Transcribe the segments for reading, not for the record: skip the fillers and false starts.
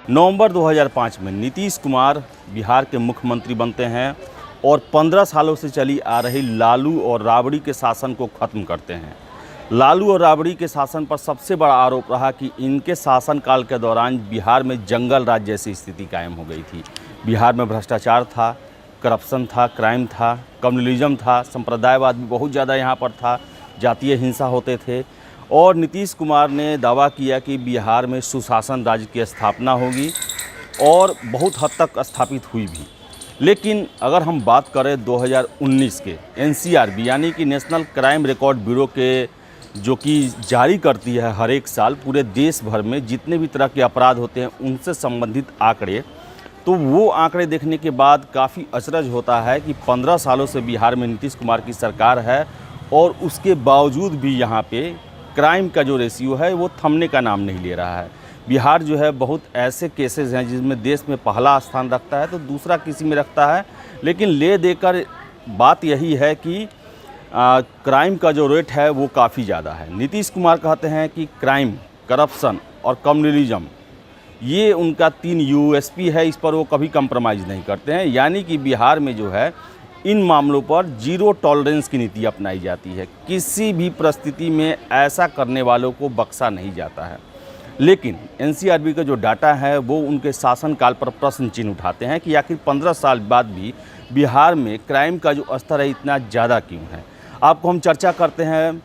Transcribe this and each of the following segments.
नवंबर 2005 में नीतीश कुमार बिहार के मुख्यमंत्री बनते हैं और 15 सालों से चली आ रही लालू और राबड़ी के शासन को ख़त्म करते हैं। लालू और राबड़ी के शासन पर सबसे बड़ा आरोप रहा कि इनके शासनकाल के दौरान बिहार में जंगल राज जैसी स्थिति कायम हो गई थी। बिहार में भ्रष्टाचार था, करप्शन था, क्राइम था, कम्युनलिज्म था, संप्रदायवाद भी बहुत ज़्यादा यहाँ पर था, जातीय हिंसा होते थे। और नीतीश कुमार ने दावा किया कि बिहार में सुशासन राज्य की स्थापना होगी और बहुत हद तक स्थापित हुई भी। लेकिन अगर हम बात करें 2019 के एनसीआरबी यानी कि नेशनल क्राइम रिकॉर्ड ब्यूरो के, जो कि जारी करती है हर एक साल पूरे देश भर में जितने भी तरह के अपराध होते हैं उनसे संबंधित आंकड़े, तो वो आंकड़े देखने के बाद काफ़ी अचरज होता है कि 15 सालों से बिहार में नीतीश कुमार की सरकार है और उसके बावजूद भी यहाँ पे क्राइम का जो रेशियो है वो थमने का नाम नहीं ले रहा है। बिहार जो है बहुत ऐसे केसेस हैं जिसमें देश में पहला स्थान रखता है तो दूसरा किसी में रखता है, लेकिन ले देकर बात यही है कि क्राइम का जो रेट है वो काफ़ी ज़्यादा है। नीतीश कुमार कहते हैं कि क्राइम, करप्शन और कम्युनलिज्म ये उनका 3 यूएसपी है, इस पर वो कभी कंप्रोमाइज़ नहीं करते हैं। यानी कि बिहार में जो है इन मामलों पर जीरो टॉलरेंस की नीति अपनाई जाती है। किसी भी परिस्थिति में ऐसा करने वालों को बख्शा नहीं जाता है। लेकिन एनसीआरबी का जो डाटा है वो उनके शासनकाल पर प्रश्न चिन्ह उठाते हैं कि आखिर 15 साल बाद भी बिहार में क्राइम का जो स्तर है इतना ज़्यादा क्यों है। आपको हम चर्चा करते हैं,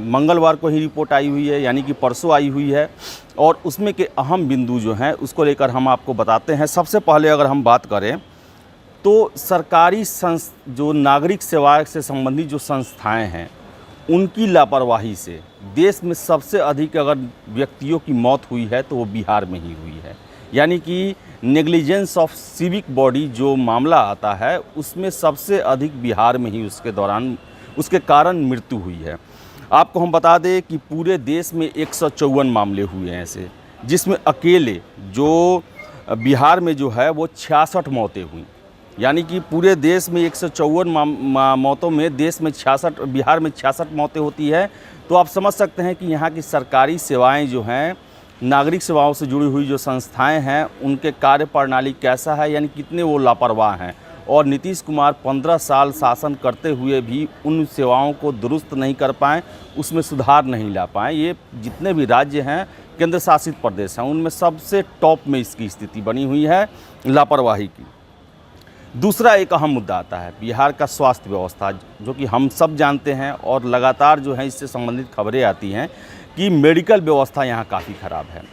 मंगलवार को ही रिपोर्ट आई हुई है यानी कि परसों आई हुई है और उसमें के अहम बिंदु जो हैं उसको लेकर हम आपको बताते हैं। सबसे पहले अगर हम बात करें तो सरकारी जो नागरिक सेवा से संबंधित जो संस्थाएं हैं उनकी लापरवाही से देश में सबसे अधिक अगर व्यक्तियों की मौत हुई है तो वो बिहार में ही हुई है। यानी कि नेग्लिजेंस ऑफ सिविक बॉडी जो मामला आता है उसमें सबसे अधिक बिहार में ही उसके कारण मृत्यु हुई है। आपको हम बता दें कि पूरे देश में 154 मामले हुए हैं ऐसे, जिसमें अकेले जो बिहार में जो है वो 66 मौतें हुई। यानी कि पूरे देश में 154 मौतों में बिहार में 66 मौतें होती है। तो आप समझ सकते हैं कि यहाँ की सरकारी सेवाएं जो हैं, नागरिक सेवाओं से जुड़ी हुई जो संस्थाएं हैं उनके कार्य प्रणाली कैसा है, यानी कितने वो लापरवाह हैं। और नीतीश कुमार 15 साल शासन करते हुए भी उन सेवाओं को दुरुस्त नहीं कर पाएँ, उसमें सुधार नहीं ला पाएँ। ये जितने भी राज्य हैं, केंद्र शासित प्रदेश हैं, उनमें सबसे टॉप में इसकी स्थिति बनी हुई है लापरवाही की। दूसरा एक अहम मुद्दा आता है बिहार का स्वास्थ्य व्यवस्था, जो कि हम सब जानते हैं और लगातार जो है इससे संबंधित खबरें आती हैं कि मेडिकल व्यवस्था यहाँ काफ़ी ख़राब है।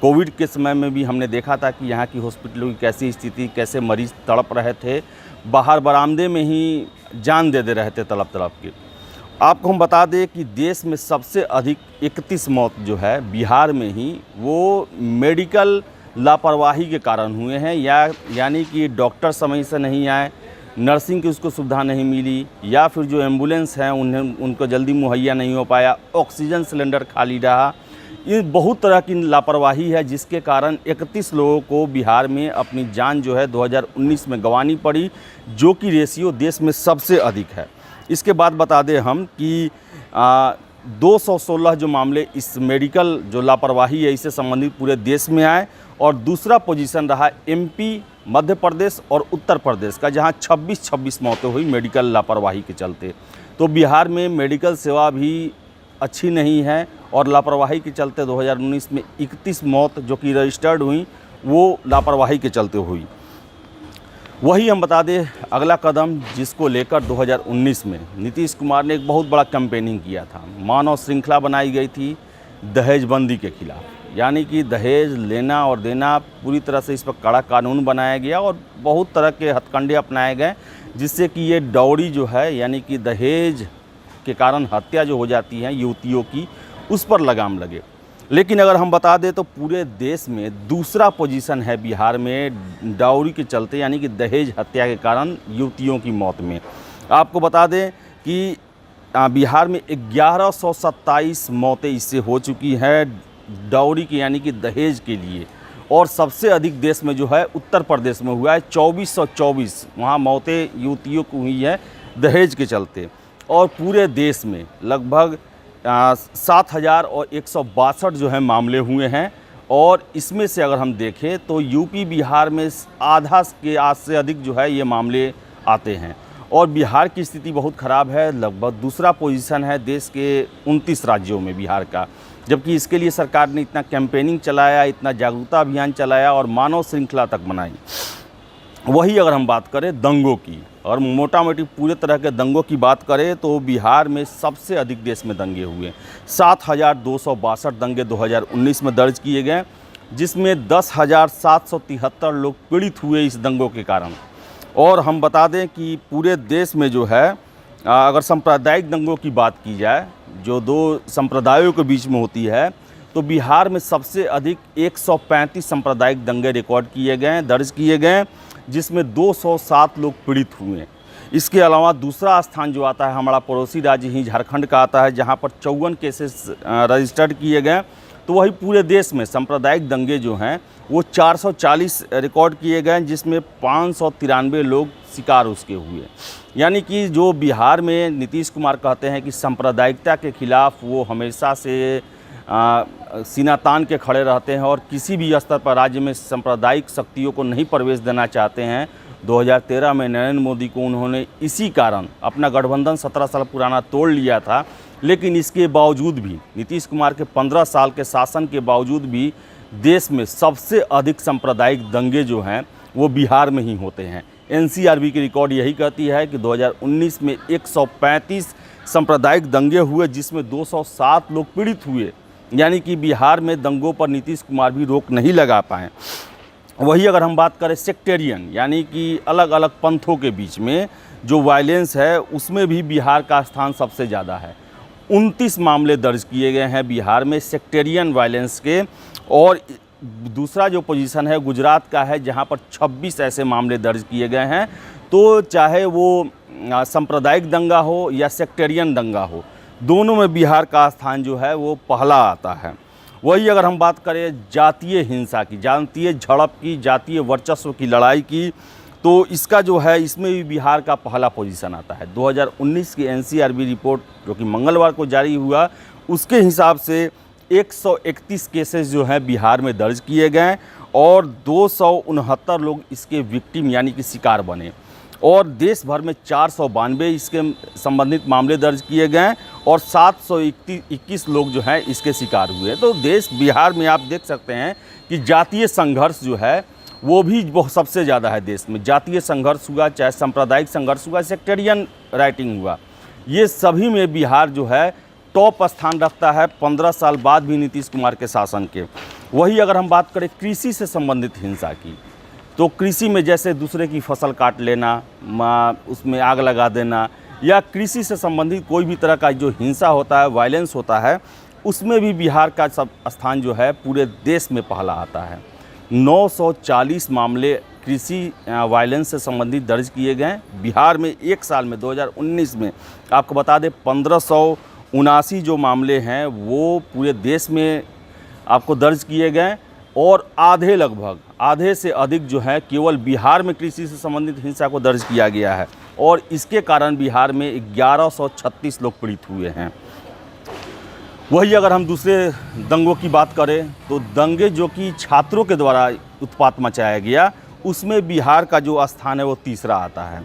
कोविड के समय में भी हमने देखा था कि यहाँ की हॉस्पिटलों की कैसी स्थिति, कैसे मरीज़ तड़प रहे थे, बाहर बरामदे में ही जान दे रहे थे तड़प के। आपको हम बता दें कि देश में सबसे अधिक 31 मौत जो है बिहार में ही वो मेडिकल लापरवाही के कारण हुए हैं, यानी कि डॉक्टर समय से नहीं आए, नर्सिंग की उसको सुविधा नहीं मिली, या फिर जो एम्बुलेंस हैं उनको जल्दी मुहैया नहीं हो पाया, ऑक्सीजन सिलेंडर खाली रहा। ये बहुत तरह की लापरवाही है जिसके कारण 31 लोगों को बिहार में अपनी जान जो है 2019 में गंवानी पड़ी, जो कि रेशियो देश में सबसे अधिक है। इसके बाद बता दें हम कि 216 जो मामले इस मेडिकल जो लापरवाही है इससे संबंधित पूरे देश में आए और दूसरा पोजीशन रहा एमपी, मध्य प्रदेश और उत्तर प्रदेश का, जहां 26 मौतें हुई मेडिकल लापरवाही के चलते। तो बिहार में मेडिकल सेवा भी अच्छी नहीं है और लापरवाही के चलते 2019 में 31 मौत जो कि रजिस्टर्ड हुई वो लापरवाही के चलते हुई। वही हम बता दें अगला कदम जिसको लेकर 2019 में नीतीश कुमार ने एक बहुत बड़ा कैंपेनिंग किया था। मानव श्रृंखला बनाई गई थी दहेजबंदी के खिलाफ, यानी कि दहेज लेना और देना पूरी तरह से इस पर कड़ा कानून बनाया गया और बहुत तरह के हथकंडे अपनाए गए जिससे कि ये डौरी जो है यानी कि दहेज के कारण हत्या जो हो जाती है युवतियों की, उस पर लगाम लगे। लेकिन अगर हम बता दें तो पूरे देश में दूसरा पोजीशन है बिहार में डाउरी के चलते, यानी कि दहेज हत्या के कारण युवतियों की मौत में। आपको बता दें कि बिहार में 1127 मौतें इससे हो चुकी हैं डाउरी की, यानी कि दहेज के लिए। और सबसे अधिक देश में जो है उत्तर प्रदेश में हुआ है 2424, वहाँ मौतें युवतियों को हुई है दहेज के चलते। और पूरे देश में लगभग 7162 जो है मामले हुए हैं और इसमें से अगर हम देखें तो यूपी बिहार में आधा के आज से अधिक जो है ये मामले आते हैं और बिहार की स्थिति बहुत ख़राब है। लगभग दूसरा पोजीशन है देश के 29 राज्यों में बिहार का, जबकि इसके लिए सरकार ने इतना कैंपेनिंग चलाया, इतना जागरूकता अभियान चलाया और मानव श्रृंखला तक बनाई। वही अगर हम बात करें दंगों की और मोटा मोटी पूरे तरह के दंगों की बात करें तो बिहार में सबसे अधिक देश में दंगे हुए 7,262 दंगे 2019 में दर्ज किए गए, जिसमें 10,773 लोग पीड़ित हुए इस दंगों के कारण। और हम बता दें कि पूरे देश में जो है अगर सांप्रदायिक दंगों की बात की जाए जो दो संप्रदायों के बीच में होती है तो बिहार में सबसे अधिक 135 सांप्रदायिक दंगे रिकॉर्ड किए गए, दर्ज किए गए, जिसमें 207 लोग पीड़ित हुए। इसके अलावा दूसरा स्थान जो आता है हमारा पड़ोसी राज्य ही झारखंड का आता है, जहां पर 54 केसेस रजिस्टर्ड किए गए। तो वही पूरे देश में सांप्रदायिक दंगे जो हैं वो 440 रिकॉर्ड किए गए, जिसमें 593 लोग शिकार उसके हुए। यानी कि जो बिहार में नीतीश कुमार कहते हैं कि सांप्रदायिकता के खिलाफ वो हमेशा से सीना तान के खड़े रहते हैं और किसी भी स्तर पर राज्य में सांप्रदायिक शक्तियों को नहीं प्रवेश देना चाहते हैं। 2013 में नरेंद्र मोदी को उन्होंने इसी कारण अपना गठबंधन 17 साल पुराना तोड़ लिया था, लेकिन इसके बावजूद भी नीतीश कुमार के 15 साल के शासन के बावजूद भी देश में सबसे अधिक सांप्रदायिक दंगे जो हैं वो बिहार में ही होते हैं। एनसीआरबी की रिकॉर्ड यही कहती है कि 2019 में 135 सांप्रदायिक दंगे हुए, जिसमें 207 लोग पीड़ित हुए। यानी कि बिहार में दंगों पर नीतीश कुमार भी रोक नहीं लगा पाए। वही अगर हम बात करें सेक्टेरियन यानी कि अलग अलग पंथों के बीच में जो वायलेंस है, उसमें भी बिहार का स्थान सबसे ज़्यादा है। 29 मामले दर्ज किए गए हैं बिहार में सेक्टेरियन वायलेंस के, और दूसरा जो पोजीशन है गुजरात का है, जहां पर 26 ऐसे मामले दर्ज किए गए हैं। तो चाहे वो सांप्रदायिक दंगा हो या सेक्टेरियन दंगा हो, दोनों में बिहार का स्थान जो है वो पहला आता है। वही अगर हम बात करें जातीय हिंसा की, जातीय झड़प की, जातीय वर्चस्व की लड़ाई की, तो इसका जो है इसमें भी बिहार का पहला पोजीशन आता है। 2019 की एनसीआरबी रिपोर्ट जो कि मंगलवार को जारी हुआ, उसके हिसाब से 131 केसेस जो हैं बिहार में दर्ज किए गए और 269 लोग इसके विक्टिम यानी कि शिकार बने, और देश भर में 492 इसके संबंधित मामले दर्ज किए गए और 721 लोग जो हैं इसके शिकार हुए। तो देश बिहार में आप देख सकते हैं कि जातीय संघर्ष जो है वो भी बहुत सबसे ज़्यादा है देश में। जातीय संघर्ष हुआ, चाहे सांप्रदायिक संघर्ष हुआ, सेक्टेरियन राइटिंग हुआ, ये सभी में बिहार जो है टॉप स्थान रखता है 15 साल बाद भी नीतीश कुमार के शासन के। वही अगर हम बात करें कृषि से संबंधित हिंसा की, तो कृषि में जैसे दूसरे की फसल काट लेना, उसमें आग लगा देना, या कृषि से संबंधित कोई भी तरह का जो हिंसा होता है, वायलेंस होता है, उसमें भी बिहार का सब स्थान जो है पूरे देश में पहला आता है। 940 मामले कृषि वायलेंस से संबंधित दर्ज किए गए बिहार में एक साल में। 2019 में आपको बता दें 1579 जो मामले हैं वो पूरे देश में आपको दर्ज किए गए, और लगभग आधे से अधिक जो है केवल बिहार में कृषि से संबंधित हिंसा को दर्ज किया गया है, और इसके कारण बिहार में 1136 लोग पीड़ित हुए हैं। वही अगर हम दूसरे दंगों की बात करें तो दंगे जो कि छात्रों के द्वारा उत्पात मचाया गया, उसमें बिहार का जो स्थान है वो तीसरा आता है।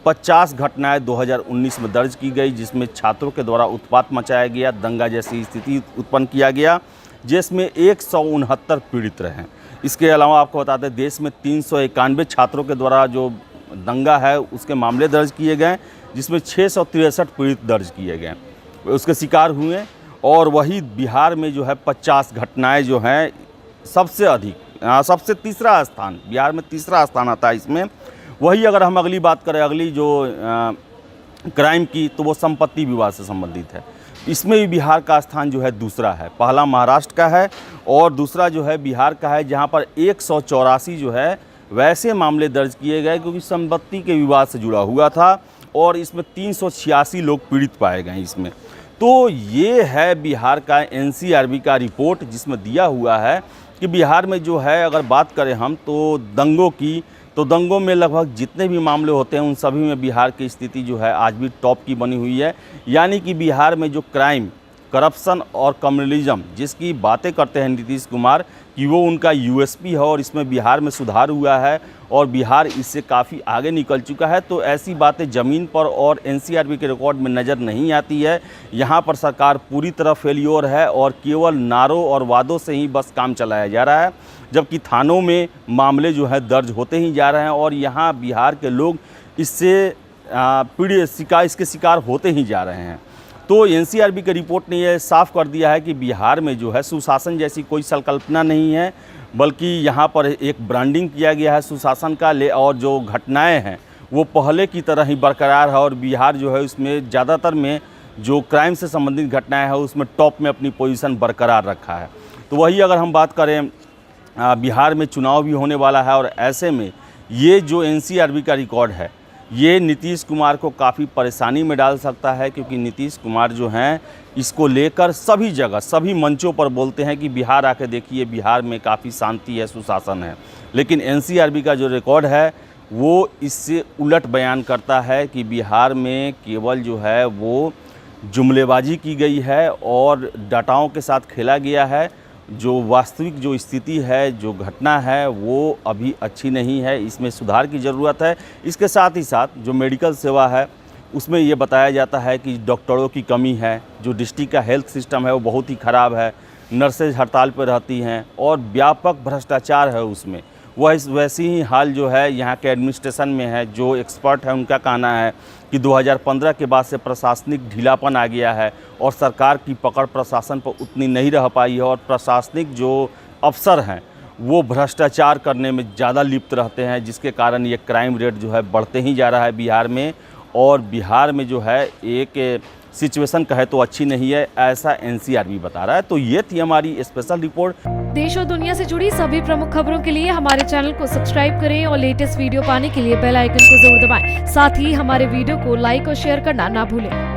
50 घटनाएं 2019 में दर्ज की गई, जिसमें छात्रों के द्वारा उत्पात मचाया गया, दंगा जैसी स्थिति उत्पन्न किया गया, जिसमें 169 पीड़ित रहे। इसके अलावा आपको बता दें देश में 391 छात्रों के द्वारा जो दंगा है उसके मामले दर्ज किए गए, जिसमें 663 पीड़ित दर्ज किए गए, उसके शिकार हुए। और वही बिहार में जो है 50 घटनाएं जो हैं सबसे अधिक, सबसे तीसरा स्थान, बिहार में तीसरा स्थान आता है इसमें। वही अगर हम अगली बात करें, अगली जो क्राइम की, तो वो संपत्ति विवाद से संबंधित है। इसमें भी बिहार का स्थान जो है दूसरा है। पहला महाराष्ट्र का है और दूसरा जो है बिहार का है, जहां पर 184 जो है वैसे मामले दर्ज किए गए क्योंकि संपत्ति के विवाद से जुड़ा हुआ था, और इसमें 386 लोग पीड़ित पाए गए इसमें। तो ये है बिहार का एनसीआरबी का रिपोर्ट, जिसमें दिया हुआ है कि बिहार में जो है अगर बात करें हम तो दंगों की, तो दंगों में लगभग जितने भी मामले होते हैं उन सभी में बिहार की स्थिति जो है आज भी टॉप की बनी हुई है। यानी कि बिहार में जो क्राइम करप्शन और कम्युनलिज्म जिसकी बातें करते हैं नीतीश कुमार कि वो उनका यूएसपी है और इसमें बिहार में सुधार हुआ है और बिहार इससे काफ़ी आगे निकल चुका है, तो ऐसी बातें ज़मीन पर और एनसीआरबी के रिकॉर्ड में नज़र नहीं आती है। यहाँ पर सरकार पूरी तरह फेलियोर है और केवल नारों और वादों से ही बस काम चलाया जा रहा है, जबकि थानों में मामले जो है दर्ज होते ही जा रहे हैं और यहाँ बिहार के लोग इससे इसके शिकार होते ही जा रहे हैं। तो एनसीआरबी की रिपोर्ट ने यह साफ कर दिया है कि बिहार में जो है सुशासन जैसी कोई संकल्पना नहीं है, बल्कि यहाँ पर एक ब्रांडिंग किया गया है सुशासन का और जो घटनाएं हैं वो पहले की तरह ही बरकरार है और बिहार जो है उसमें ज़्यादातर में जो क्राइम से संबंधित घटनाएं हैं उसमें टॉप में अपनी पोजीशन बरकरार रखा है। तो वही अगर हम बात करें, बिहार में चुनाव भी होने वाला है और ऐसे में ये जो एनसीआरबी का रिकॉर्ड है ये नीतीश कुमार को काफ़ी परेशानी में डाल सकता है, क्योंकि नीतीश कुमार जो हैं इसको लेकर सभी जगह सभी मंचों पर बोलते हैं कि बिहार आके देखिए, बिहार में काफ़ी शांति है, सुशासन है। लेकिन एनसीआरबी का जो रिकॉर्ड है वो इससे उलट बयान करता है कि बिहार में केवल जो है वो जुमलेबाजी की गई है और डाटाओं के साथ खेला गया है। जो वास्तविक जो स्थिति है, जो घटना है वो अभी अच्छी नहीं है, इसमें सुधार की ज़रूरत है। इसके साथ ही साथ जो मेडिकल सेवा है उसमें ये बताया जाता है कि डॉक्टरों की कमी है, जो डिस्ट्रिक्ट का हेल्थ सिस्टम है वो बहुत ही ख़राब है, नर्सेज हड़ताल पर रहती हैं और व्यापक भ्रष्टाचार है उसमें। वैसी ही हाल जो है यहाँ के एडमिनिस्ट्रेशन में है। जो एक्सपर्ट है उनका कहना है कि 2015 के बाद से प्रशासनिक ढीलापन आ गया है और सरकार की पकड़ प्रशासन पर उतनी नहीं रह पाई है और प्रशासनिक जो अफसर हैं वो भ्रष्टाचार करने में ज़्यादा लिप्त रहते हैं, जिसके कारण ये क्राइम रेट जो है बढ़ते ही जा रहा है बिहार में। और बिहार में जो है एक सिचुएशन कहे तो अच्छी नहीं है, ऐसा एनसीआरबी बता रहा है। तो ये थी हमारी स्पेशल रिपोर्ट। देश और दुनिया से जुड़ी सभी प्रमुख खबरों के लिए हमारे चैनल को सब्सक्राइब करें और लेटेस्ट वीडियो पाने के लिए बेल आइकन को जरूर दबाएं। साथ ही हमारे वीडियो को लाइक और शेयर करना ना भूलें।